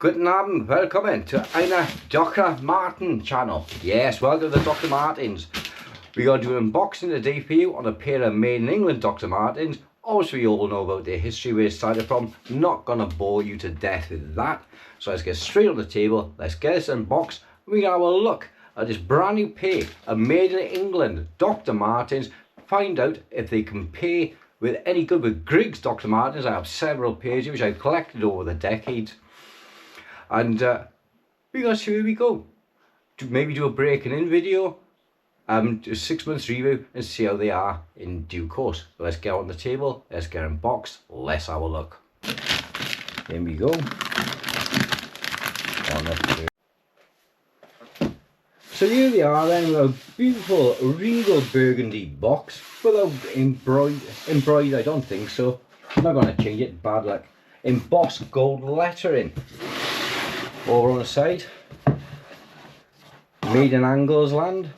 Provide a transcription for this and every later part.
Guten Abend, welcome to einer Dr. Marten channel. Yes, welcome to Dr. Martens. We're going to do an unboxing today for you on a pair of made in England Dr. Martens. Obviously, you all know about their history, where it started from. Not going to bore you to death with that. So let's get straight on the table. Let's get this unboxed. We're going to have a look at this brand new pair of made in England Dr. Martens. Find out if they compare with any good with Griggs Dr. Martens. I have several pairs which I've collected over the decades. And we're going to see where we go. Maybe do a breaking in video, do a 6 months review and see how they are in due course. So let's get on the table, let's get unboxed, let's have a look. Here we go. So here they are then, with a beautiful regal burgundy box without embroidered, I don't think so. I'm not going to change it, bad luck. Embossed gold lettering. Over on the side, made in Angles land.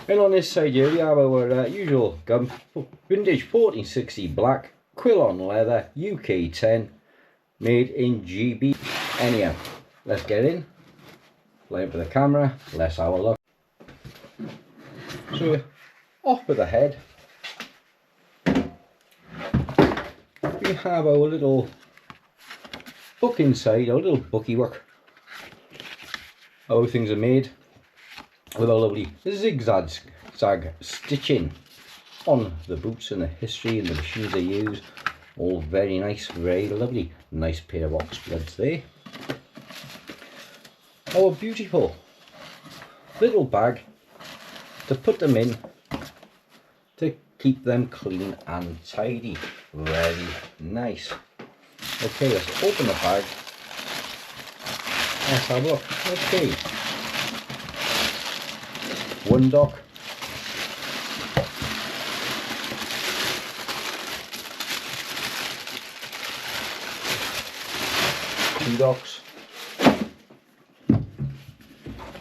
And on this side here we have our usual gum, vintage 1460 black, quill on leather, UK 10, made in GB. Anyhow, let's get in, line up with the camera, let's have a look. So off with the head, we have our little book inside, a little bookie work. How things are made with a lovely zigzag stitching on the boots and the history and the machines they use. All very nice, very lovely. Nice pair of ox bloods there. Our beautiful little bag to put them in to keep them clean and tidy. Very nice. Okay, let's open the bag. Let's have a look. Okay. One dock. Two docks.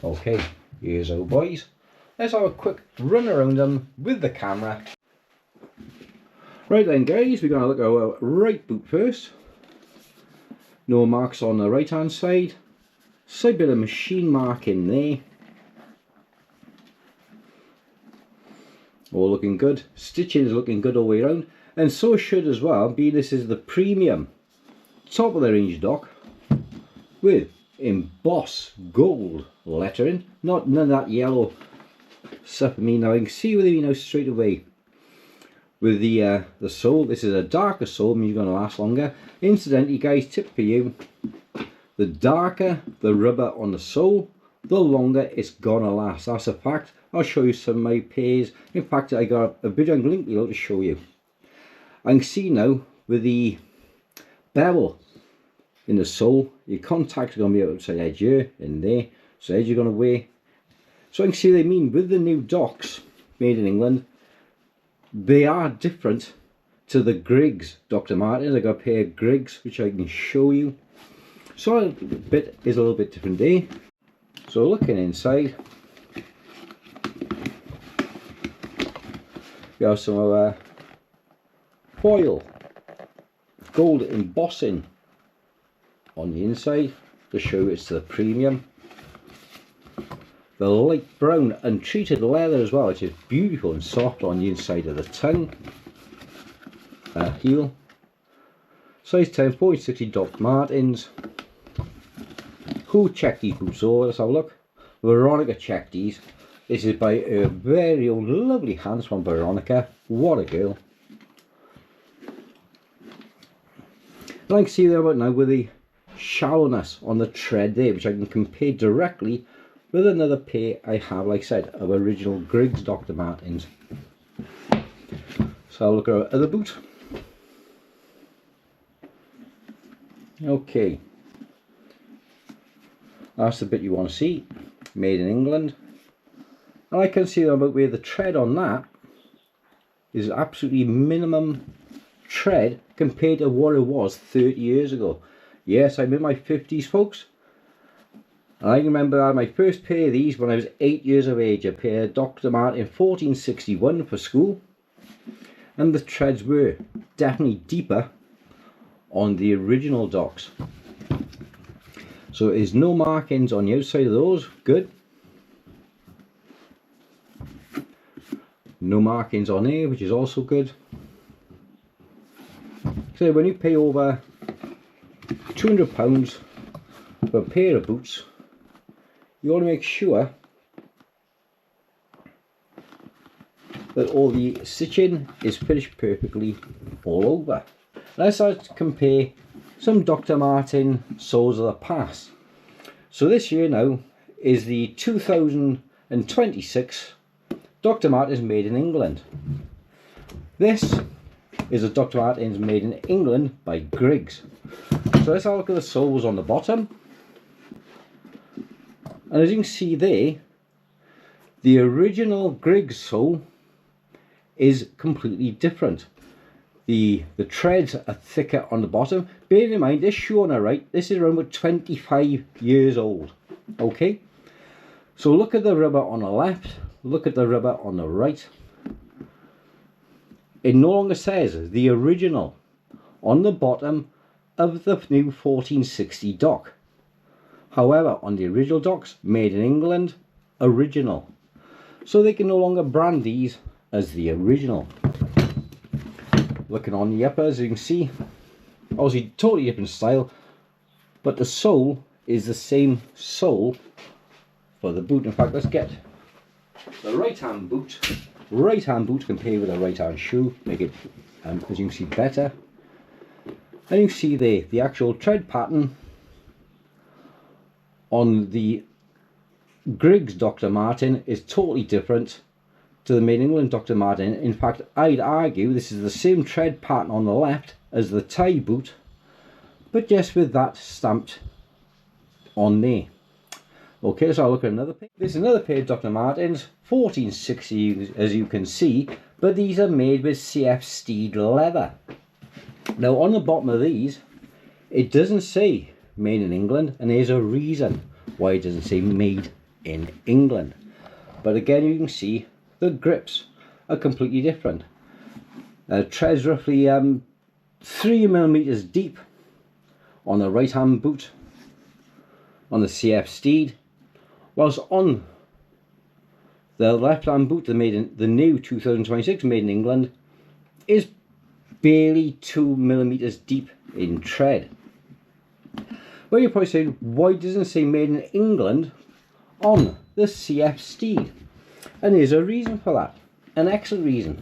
Okay, here's our boys. Let's have a quick run around them with the camera. Right then guys, we're going to look at our right boot first. No marks on the right hand side. Slight bit of machine mark in there. All looking good. Stitching is looking good all the way around. And so should as well be, this is the premium top of the range dock with embossed gold lettering. None of that yellow stuff for me now. I can see with you now straight away. With the sole, this is a darker sole, means you're going to last longer. Incidentally guys, tip for you, the darker the rubber on the sole, the longer it's going to last. That's a fact. I'll show you some of my pairs. In fact, I got a video on link below to show you. I can see now with the bevel in the sole, your contacts are going to be outside edge here and there, so edge you're going to wear. So I can see what they mean with the new docks made in England. They are different to the Griggs Dr. Martens. I got a pair of Griggs which I can show you. So a bit is a little bit different there. So looking inside, we have some of our foil gold embossing on the inside to show it's the premium. The light brown untreated leather as well, which is beautiful and soft on the inside of the tongue. Heel. Size 10, 1460 Dr. Martens. Who checked these boots over? Let's have a look. Veronica checked these. This is by her very own lovely hands from Veronica. What a girl. And I can see there about now with the shallowness on the tread there, which I can compare directly with another pair I have, like I said, of original Griggs Dr. Martens. So I'll look at our other boot. Okay. That's the bit you want to see. Made in England. And I can see about where the tread on that is absolutely minimum tread compared to what it was 30 years ago. Yes, I'm in my 50s, folks. And I remember I had my first pair of these when I was 8 years of age, a pair of Dr. Marten 1461 for school. And the treads were definitely deeper on the original docks. So there's no markings on the outside of those. Good. No markings on here, which is also good. So when you pay over £200 for a pair of boots, you want to make sure that all the stitching is finished perfectly all over. Let's start to compare some Dr. Martens soles of the past. So this year now is the 2026 Dr. Martens made in England. This is a Dr. Martens made in England by Griggs. So let's have a look at the soles on the bottom. And as you can see there, the original Griggs sole is completely different. The treads are thicker on the bottom. Bearing in mind, this shoe on the right, this is around about 25 years old. Okay, so look at the rubber on the left, look at the rubber on the right. It no longer says the original on the bottom of the new 1460 dock. However, on the original docks, made in England, original. So they can no longer brand these as the original. Looking on the uppers, you can see, obviously totally different style, but the sole is the same sole for the boot. In fact, let's get the right hand boot. Right hand boot compared with a right hand shoe, make it, as you can see, better. And you can see there, the actual tread pattern on the Griggs Dr. Martens is totally different to the made in England Dr. Martens. In fact, I'd argue this is the same tread pattern on the left as the tie boot, but just with that stamped on there. Okay, so I'll look at another pair. This is another pair of Dr. Martens, 1460 as you can see, but these are made with CF Steed leather. Now on the bottom of these, it doesn't say made in England, and there's a reason why it doesn't say made in England. But again, you can see the grips are completely different. Treads roughly 3mm deep on the right hand boot on the CF Steed, whilst on the left hand boot, the new 2026 made in England, is barely 2mm deep in tread. Well, you're probably saying, why doesn't it say made in England on the CF Steed? And there's a reason for that, an excellent reason.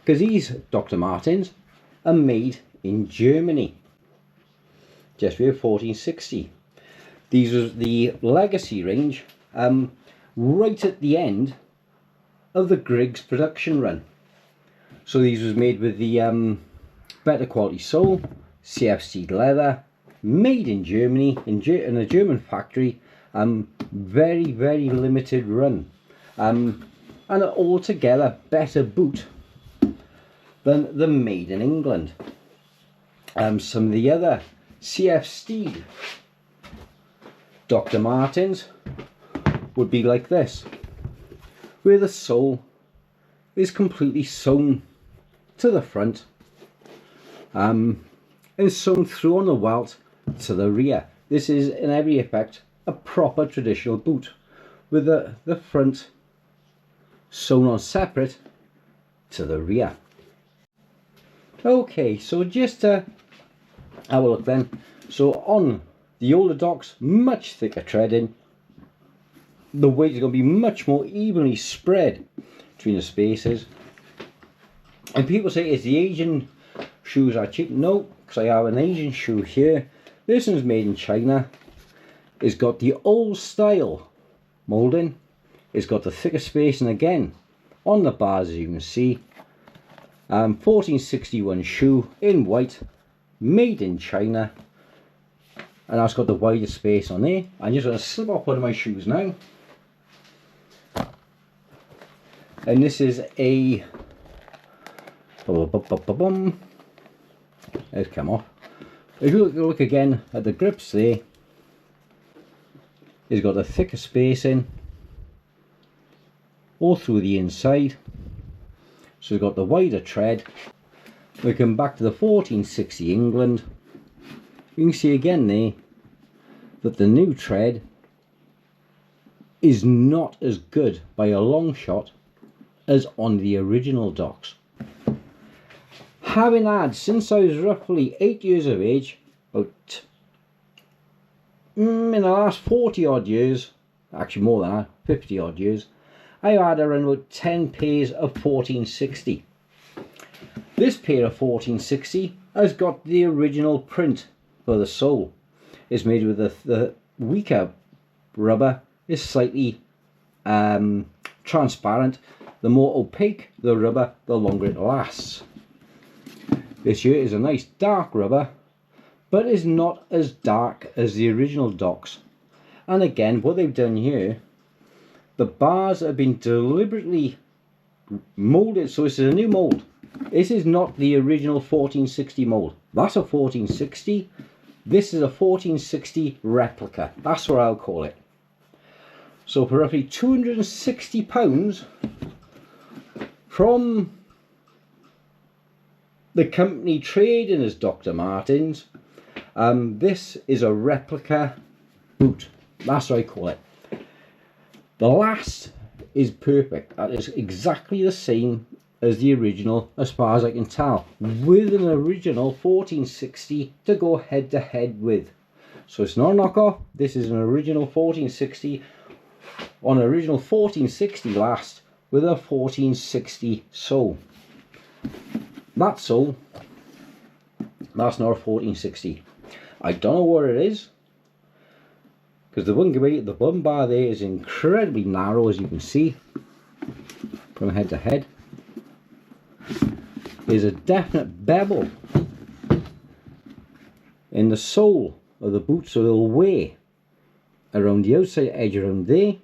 Because these Dr. Martens are made in Germany, just for 1460. These are the legacy range, right at the end of the Griggs production run. So these was made with the better quality sole, CF Steed leather, made in Germany, in a German factory, very, very limited run. And an altogether better boot than the made in England. Some of the other CF Steed Dr. Martens would be like this, where the sole is completely sewn to the front and sewn through on the welt to the rear. This is in every effect a proper traditional boot with the front sewn on separate to the rear. Okay, so just to have a look then. So on the older docks, much thicker treading, the weight is going to be much more evenly spread between the spaces. And people say, is the Asian shoes are cheap? No, because I have an Asian shoe here. This one's made in China. It's got the old style moulding. It's got the thicker spacing again on the bars, as you can see. 1461 shoe in white, made in China. And that's got the wider space on there. I'm just going to slip off one of my shoes now. And this is a... Let's come off. If you look again at the grips there, it's got a thicker spacing all through the inside. So we've got the wider tread. We come back to the 1460 England. You can see again there, that the new tread is not as good by a long shot as on the original docks. Having had, since I was roughly 8 years of age, about in the last 40 odd years, actually more than that, 50 odd years, I've had around about 10 pairs of 1460. This pair of 1460 has got the original print for the sole. It's made with the weaker rubber is slightly transparent. The more opaque the rubber, the longer it lasts. This here is a nice dark rubber, but is not as dark as the original docks. And again, what they've done here, the bars have been deliberately molded, so this is a new mold. This is not the original 1460 mold. That's a 1460. This is a 1460 replica. That's what I'll call it. So for roughly £260 from the company trading as Dr. Martens, this is a replica boot. That's what I call it. The last is perfect. That is exactly the same as the original as far as I can tell, with an original 1460 to go head to head with. So it's not a knockoff. This is an original 1460 on an original 1460 last with a 1460 sole. That sole, that's not a 1460. I don't know what it is, because the bum bar there is incredibly narrow, as you can see from head to head. There's a definite bevel in the sole of the boot, so it'll weigh around the outside edge around there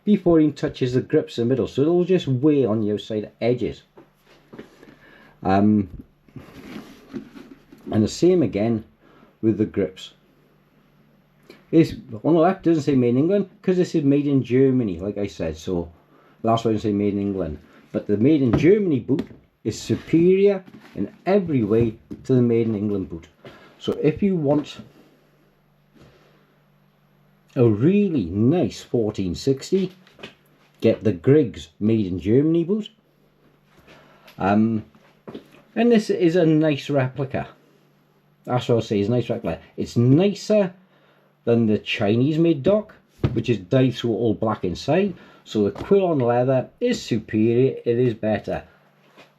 before it touches the grips in the middle, so it'll just weigh on the outside edges. And the same again with the grips. This on the left doesn't say made in England because this is made in Germany, like I said, so that's why I say made in England. But the made in Germany boot is superior in every way to the made in England boot. So if you want a really nice 1460, get the Griggs made in Germany boot. And this is a nice replica. That's what I'll say, is a nice replica. It's nicer than the Chinese made dock, which is dyed through all black inside. So the quill on leather is superior, it is better.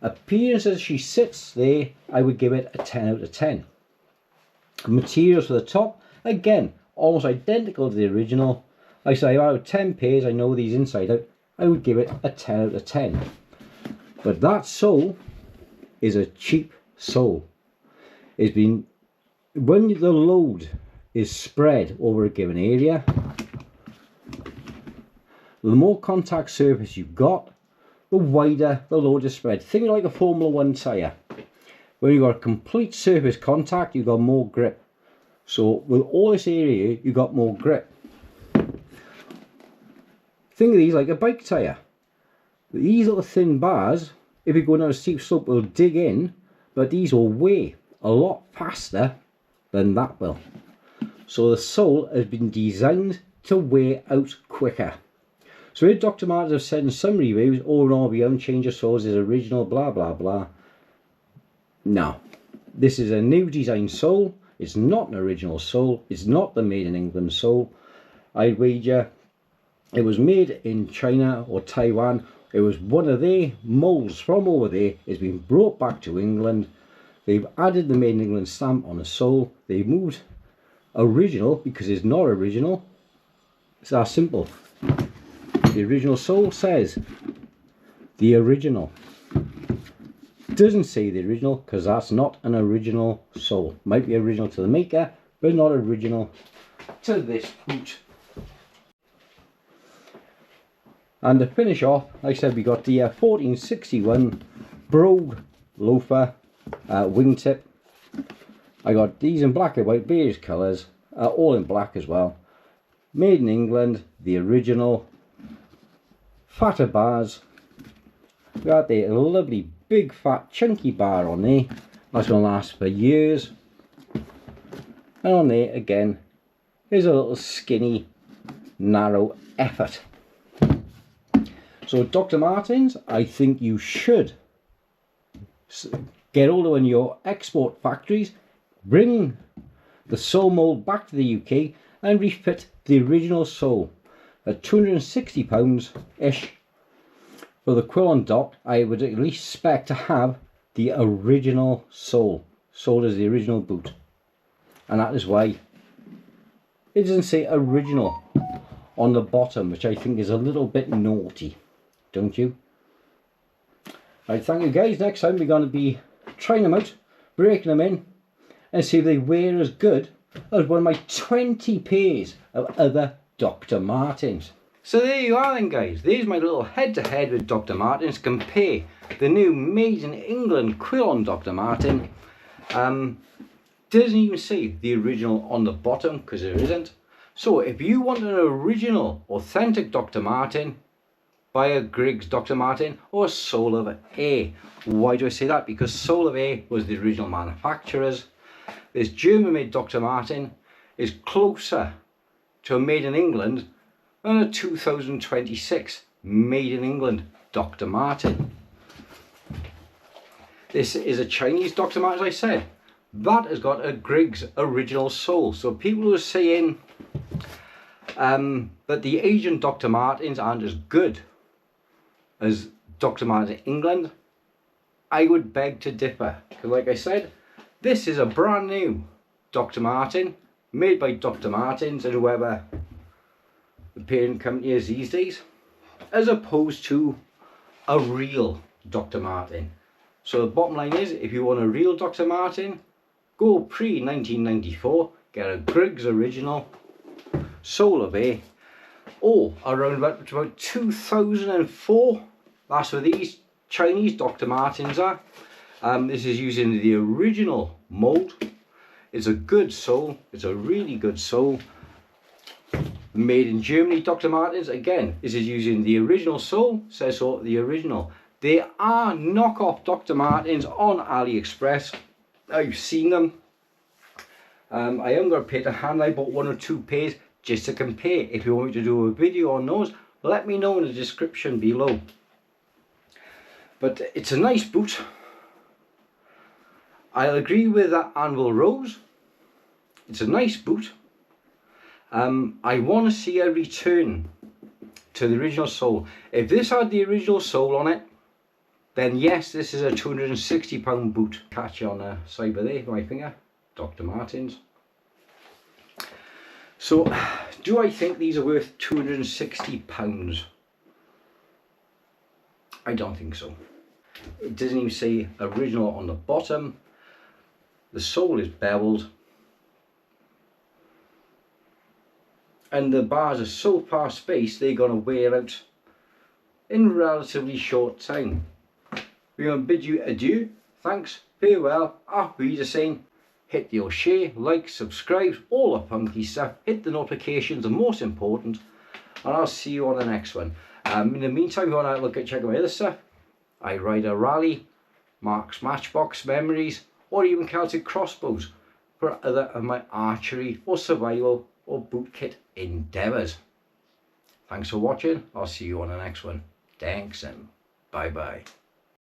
Appearance as she sits there, I would give it a 10 out of 10. Materials for the top, again, almost identical to the original. Like I say, out of 10 pairs, I know these inside out, I would give it a 10 out of 10. But that sole is a cheap sole. It's been, when the load is spread over a given area, the more contact surface you've got, the wider the load is spread. Think like a Formula 1 tyre. When you've got a complete surface contact, you've got more grip. So with all this area, you've got more grip. Think of these like a bike tyre. These little thin bars, if you're going down a steep slope, will dig in, but these will weigh a lot faster than that will. So the sole has been designed to wear out quicker. So if Dr. Martens have said in some reviews, oh no, we haven't changed the soles, it's original, blah blah blah. No, this is a new design sole. It's not an original sole. It's not the made in England sole. I'd wager it was made in China or Taiwan. It was one of their molds from over there. It's been brought back to England. They've added the made in England stamp on the sole. They moved original because it's not original. It's that simple. The original sole says the original. Doesn't say the original because that's not an original sole. Might be original to the maker, but not original to this boot. And to finish off, like I said, we got the 1461 Brogue loafer wingtip. I got these in black and white, various colours, all in black as well. Made in England, the original. Fatter bars. Got the lovely big fat chunky bar on there. That's going to last for years. And on there again, is a little skinny, narrow effort. So Dr. Martens, I think you should get hold of one of your export factories, bring the sole mould back to the UK and refit the original sole at £260-ish. For the quill on dock, I would at least expect to have the original sole, sold as the original boot, and that is why it doesn't say original on the bottom, which I think is a little bit naughty, don't you? Right, thank you guys. Next time we're going to be trying them out, breaking them in, and see if they wear as good as one of my 20 pairs of other Dr. Martens. So there you are then guys, there's my little head-to-head with Dr. Martens. Compare the new made in England quill on Dr. Marten. Doesn't even say the original on the bottom because there isn't. So if you want an original authentic Dr. Marten, buy a Griggs Dr. Marten or Soul of A. Why do I say that? Because Soul of A was the original manufacturers. This German made Dr. Marten is closer to a made in England than a 2026 made in England Dr. Marten. This is a Chinese Dr. Marten, as I said. That has got a Griggs original sole. So people who are saying that the Asian Dr. Martens aren't as good as Dr. Marten England, I would beg to differ. Because like I said, this is a brand new Dr. Marten made by Dr. Martens and whoever the parent company is these days, as opposed to a real Dr. Marten. So the bottom line is, if you want a real Dr. Marten, go pre-1994, get a Griggs original, Soul of A, or around about 2004, that's where these Chinese Dr. Martens are. This is using the original mould. It's a good sole, it's a really good sole. Made in Germany Dr. Martens, again, this is using the original sole, says so, the original. There are knockoff Dr. Martens on AliExpress. I've seen them. I haven't got a pair to hand. I bought 1 or 2 pairs just to compare. If you want me to do a video on those, let me know in the description below. But it's a nice boot. I'll agree with that Anvil Rose. It's a nice boot. I want to see a return to the original sole. If this had the original sole on it, then yes, this is a £260 boot. Catch on the side of there, my finger, Dr. Martens. So, do I think these are worth £260? I don't think so. It doesn't even say original on the bottom. The sole is beveled. And the bars are so far spaced, they're going to wear out in a relatively short time. We're going to bid you adieu. Thanks, farewell, auf Wiedersehen. Hit your share, like, subscribe, all the funky stuff. Hit the notifications, the most important. And I'll see you on the next one. In the meantime, if you want to look at check out my other stuff, I ride a rally, Mark's Matchbox Memories, or even Celtic Crossbows for other of my archery or survival or boot kit endeavours. Thanks for watching. I'll see you on the next one. Thanks and bye bye.